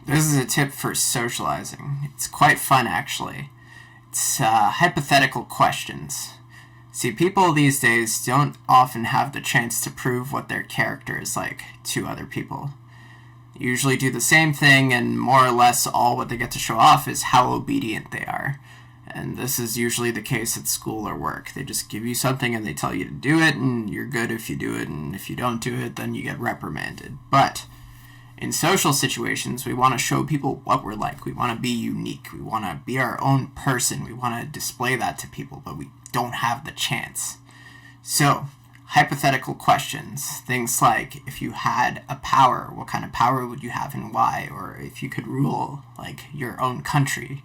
This is a tip for socializing. It's quite fun, actually. It's hypothetical questions. See, people these days don't often have the chance to prove what their character is like to other people. They usually do the same thing, and more or less all what they get to show off is how obedient they are. And this is usually the case at school or work. They just give you something and they tell you to do it, and you're good if you do it, and if you don't do it, then you get reprimanded. But in social situations, we want to show people what we're like. We want to be unique. We want to be our own person. We want to display that to people, but we don't have the chance. So, hypothetical questions. Things like, if you had a power, what kind of power would you have and why? Or if you could rule, like, your own country,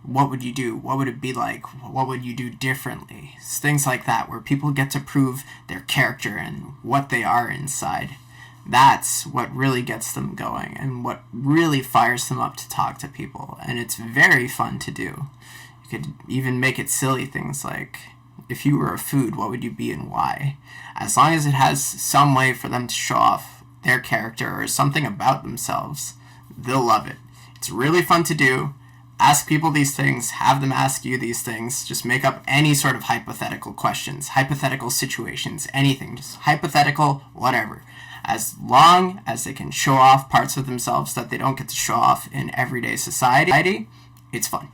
what would you do? What would it be like? What would you do differently? Things like that, where people get to prove their character and what they are inside. That's what really gets them going and what really fires them up to talk to people. And it's very fun to do. You could even make it silly, things like, if you were a food, what would you be and why? As long as it has some way for them to show off their character or something about themselves, they'll love it. It's really fun to do. Ask people these things, have them ask you these things. Just make up any sort of hypothetical questions, hypothetical situations, anything. Just hypothetical, whatever. As long as they can show off parts of themselves that they don't get to show off in everyday society, it's fun.